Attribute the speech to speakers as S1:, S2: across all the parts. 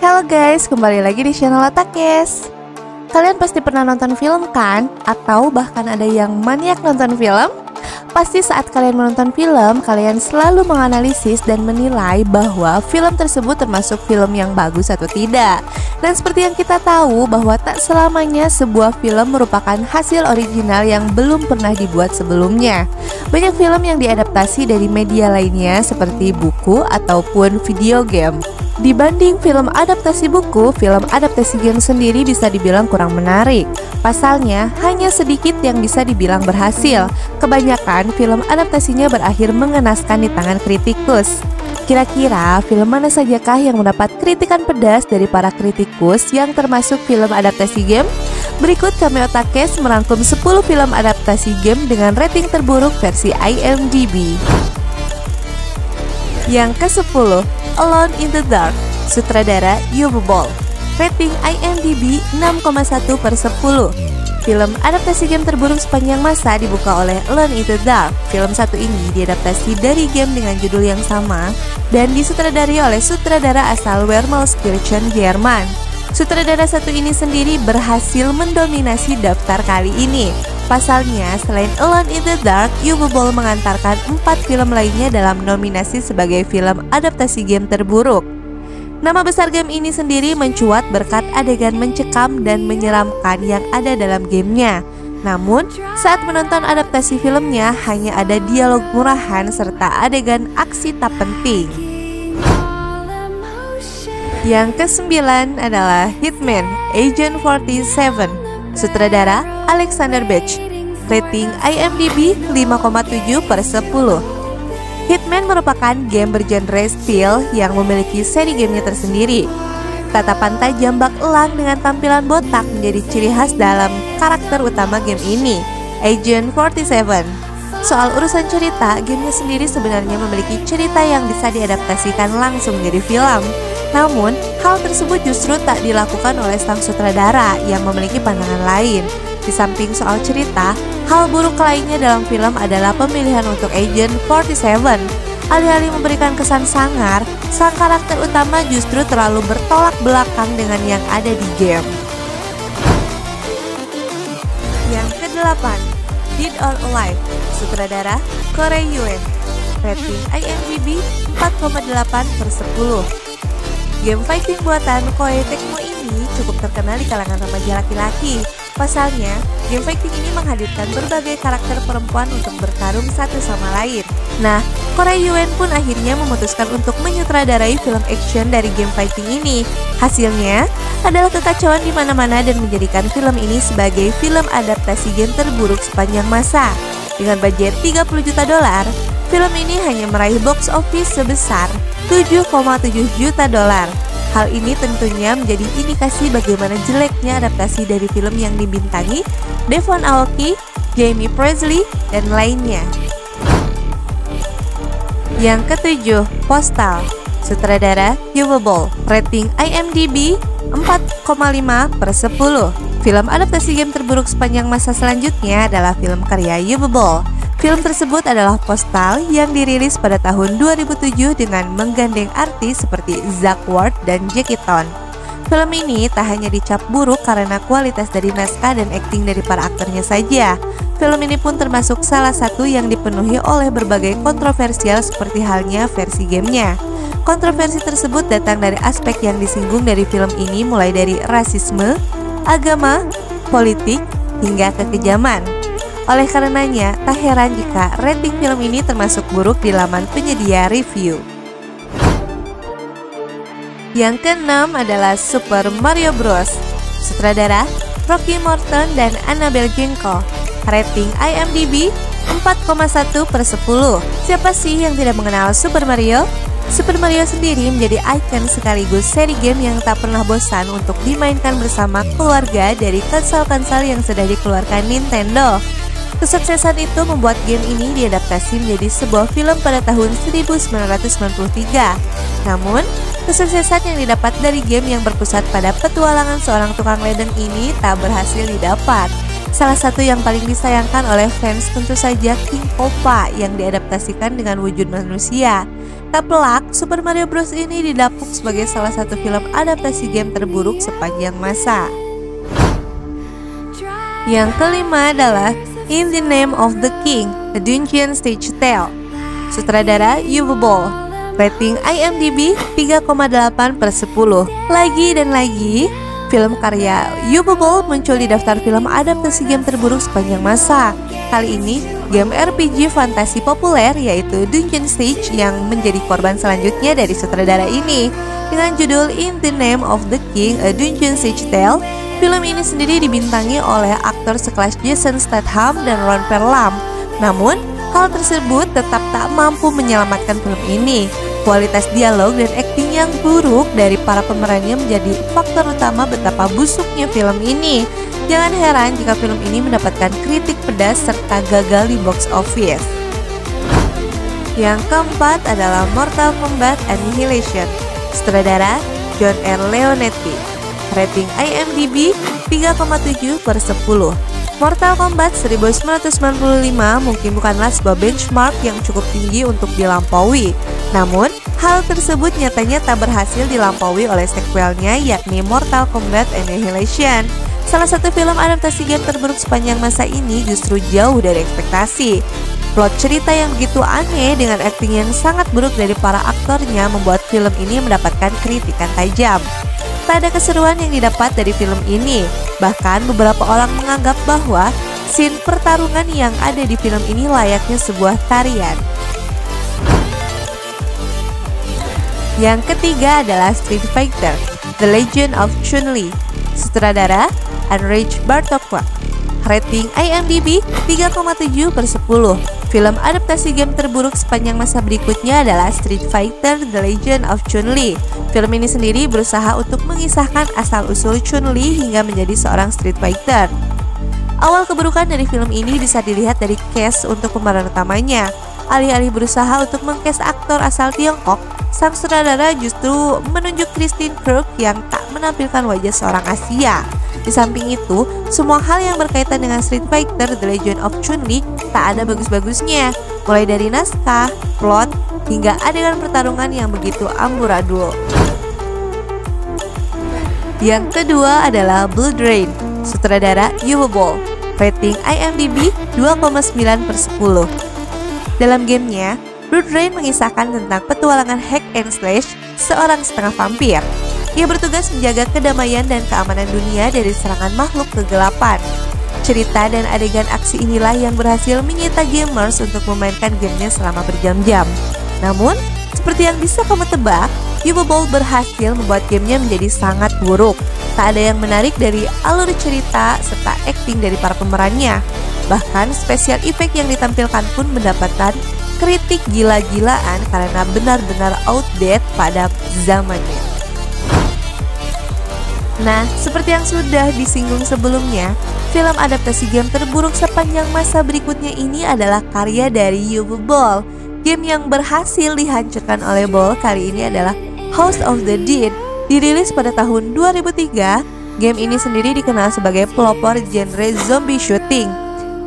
S1: Halo guys, kembali lagi di channel Otakes. Kalian pasti pernah nonton film kan? Atau bahkan ada yang maniak nonton film? Pasti saat kalian menonton film, kalian selalu menganalisis dan menilai bahwa film tersebut termasuk film yang bagus atau tidak. Dan seperti yang kita tahu bahwa tak selamanya sebuah film merupakan hasil original yang belum pernah dibuat sebelumnya. Banyak film yang diadaptasi dari media lainnya seperti buku ataupun video game. Dibanding film adaptasi buku, film adaptasi game sendiri bisa dibilang kurang menarik. Pasalnya, hanya sedikit yang bisa dibilang berhasil. Kebanyakan film adaptasinya berakhir mengenaskan di tangan kritikus. Kira-kira film mana sajakah yang mendapat kritikan pedas dari para kritikus yang termasuk film adaptasi game? Berikut kami Otakes merangkum 10 film adaptasi game dengan rating terburuk versi IMDb. Yang ke-10, Alone in the Dark, sutradara Uwe Boll. Rating IMDb 6,1/10. Film adaptasi game terburuk sepanjang masa dibuka oleh Alone in the Dark. Film satu ini diadaptasi dari game dengan judul yang sama dan disutradari oleh sutradara asal Wermelskirchen, Jerman. Sutradara satu ini sendiri berhasil mendominasi daftar kali ini. Pasalnya, selain Alone in the Dark, Uwe Boll mengantarkan 4 film lainnya dalam nominasi sebagai film adaptasi game terburuk. Nama besar game ini sendiri mencuat berkat adegan mencekam dan menyeramkan yang ada dalam gamenya. Namun, saat menonton adaptasi filmnya hanya ada dialog murahan serta adegan aksi tak penting. Yang ke-9 adalah Hitman Agent 47, sutradara Alexander Bech. Rating IMDb 5,7/10. Hitman merupakan game bergenre stealth yang memiliki seri gamenya tersendiri. Tatapan tajam bak elang dengan tampilan botak menjadi ciri khas dalam karakter utama game ini, Agent 47. Soal urusan cerita, gamenya sendiri sebenarnya memiliki cerita yang bisa diadaptasikan langsung menjadi film. Namun, hal tersebut justru tak dilakukan oleh sang sutradara yang memiliki pandangan lain. Di samping soal cerita, hal buruk lainnya dalam film adalah pemilihan untuk Agent 47. Alih-alih memberikan kesan sangar, sang karakter utama justru terlalu bertolak belakang dengan yang ada di game. Yang ke-8, Dead or Alive, sutradara Corey Yuen. Rating IMDb 4,8/10. Game fighting buatan Koei Tecmo ini cukup terkenal di kalangan remaja laki-laki. Pasalnya, game fighting ini menghadirkan berbagai karakter perempuan untuk bertarung satu sama lain. Nah, Corey Yuen pun akhirnya memutuskan untuk menyutradarai film action dari game fighting ini. Hasilnya adalah kekacauan di mana-mana dan menjadikan film ini sebagai film adaptasi game terburuk sepanjang masa. Dengan budget $30 juta, film ini hanya meraih box office sebesar $7,7 juta. Hal ini tentunya menjadi indikasi bagaimana jeleknya adaptasi dari film yang dibintangi Devon Aoki, Jamie Presley, dan lainnya. Yang ke-7, Postal, sutradara Uwe Boll. Rating IMDb 4,5/10. Film adaptasi game terburuk sepanjang masa selanjutnya adalah film karya Uwe Boll. Film tersebut adalah Postal yang dirilis pada tahun 2007 dengan menggandeng artis seperti Zack Ward dan Jackie Toon. Film ini tak hanya dicap buruk karena kualitas dari naskah dan akting dari para aktornya saja. Film ini pun termasuk salah satu yang dipenuhi oleh berbagai kontroversial seperti halnya versi gamenya. Kontroversi tersebut datang dari aspek yang disinggung dari film ini mulai dari rasisme, agama, politik, hingga kekejaman. Oleh karenanya, tak heran jika rating film ini termasuk buruk di laman penyedia review. Yang ke-6 adalah Super Mario Bros. Sutradara Rocky Morton dan Annabelle Jenko. Rating IMDb 4,1/10. Siapa sih yang tidak mengenal Super Mario? Super Mario sendiri menjadi ikon sekaligus seri game yang tak pernah bosan untuk dimainkan bersama keluarga dari konsol-konsol yang sudah dikeluarkan Nintendo. Kesuksesan itu membuat game ini diadaptasi menjadi sebuah film pada tahun 1993. Namun, kesuksesan yang didapat dari game yang berpusat pada petualangan seorang tukang ledeng ini tak berhasil didapat. Salah satu yang paling disayangkan oleh fans tentu saja King Koopa yang diadaptasikan dengan wujud manusia. Tak pelak, Super Mario Bros. Ini didapuk sebagai salah satu film adaptasi game terburuk sepanjang masa. Yang kelima adalah In the Name of the King, A Dungeon Stage Tale. Sutradara Uwe Boll. Rating IMDb 3,8/10. Lagi dan lagi, film karya Uwe Boll muncul di daftar film adaptasi game terburuk sepanjang masa. Kali ini, game RPG fantasi populer yaitu Dungeon Siege yang menjadi korban selanjutnya dari sutradara ini. Dengan judul In the Name of the King, A Dungeon Siege Tale, film ini sendiri dibintangi oleh aktor sekelas Jason Statham dan Ron Perlman. Namun, hal tersebut tetap tak mampu menyelamatkan film ini. Kualitas dialog dan akting yang buruk dari para pemerannya menjadi faktor utama betapa busuknya film ini. Jangan heran jika film ini mendapatkan kritik pedas serta gagal di box office. Yang keempat adalah Mortal Kombat Annihilation. Sutradara John R. Leonetti. Rating IMDb 3,7/10. Mortal Kombat 1995 mungkin bukanlah sebuah benchmark yang cukup tinggi untuk dilampaui. Namun, hal tersebut nyatanya tak berhasil dilampaui oleh sequelnya yakni Mortal Kombat Annihilation. Salah satu film adaptasi game terburuk sepanjang masa ini justru jauh dari ekspektasi. Plot cerita yang begitu aneh dengan akting yang sangat buruk dari para aktornya membuat film ini mendapatkan kritikan tajam. Tak ada keseruan yang didapat dari film ini. Bahkan beberapa orang menganggap bahwa scene pertarungan yang ada di film ini layaknya sebuah tarian. Yang ketiga adalah Street Fighter, The Legend of Chun-Li. Sutradara Andrzej Bartowak. Rating IMDb 3,7/10. Film adaptasi game terburuk sepanjang masa berikutnya adalah Street Fighter The Legend of Chun-Li. Film ini sendiri berusaha untuk mengisahkan asal-usul Chun-Li hingga menjadi seorang Street Fighter. Awal keburukan dari film ini bisa dilihat dari cast untuk pemeran utamanya. Alih-alih berusaha untuk meng-cast aktor asal Tiongkok, sang sutradara justru menunjuk Christine Krug yang tak menampilkan wajah seorang Asia. Di samping itu, semua hal yang berkaitan dengan Street Fighter The Legend of Chun-Li tak ada bagus-bagusnya. Mulai dari naskah, plot, hingga adegan pertarungan yang begitu amburadul. Yang kedua adalah Blood Rain, sutradara Uwe Boll. Rating IMDb 2,9/10. Dalam gamenya, Blood Rain mengisahkan tentang petualangan hack and slash seorang setengah vampir. Ia bertugas menjaga kedamaian dan keamanan dunia dari serangan makhluk kegelapan. Cerita dan adegan aksi inilah yang berhasil menyita gamers untuk memainkan gamenya selama berjam-jam. Namun, seperti yang bisa kamu tebak, Uwe Boll berhasil membuat gamenya menjadi sangat buruk. Tak ada yang menarik dari alur cerita serta akting dari para pemerannya. Bahkan special effect yang ditampilkan pun mendapatkan kritik gila-gilaan karena benar-benar outdated pada zamannya. Nah, seperti yang sudah disinggung sebelumnya, film adaptasi game terburuk sepanjang masa berikutnya ini adalah karya dari Uwe Boll. Game yang berhasil dihancurkan oleh Boll kali ini adalah House of the Dead. Dirilis pada tahun 2003, game ini sendiri dikenal sebagai pelopor genre zombie shooting.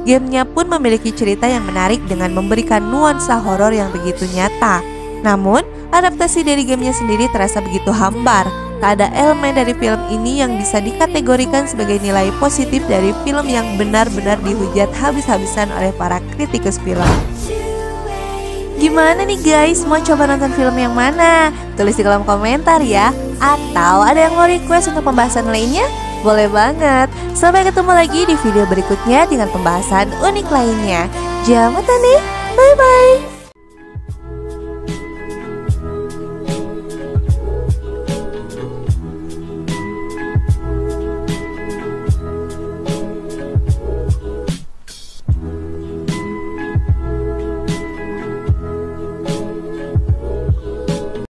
S1: Gamenya pun memiliki cerita yang menarik dengan memberikan nuansa horor yang begitu nyata. Namun, adaptasi dari gamenya sendiri terasa begitu hambar. Tak ada elemen dari film ini yang bisa dikategorikan sebagai nilai positif dari film yang benar-benar dihujat habis-habisan oleh para kritikus film. Gimana nih guys, mau coba nonton film yang mana? Tulis di kolom komentar ya. Atau ada yang mau request untuk pembahasan lainnya? Boleh banget. Sampai ketemu lagi di video berikutnya dengan pembahasan unik lainnya. Jangan lupa nih, bye-bye.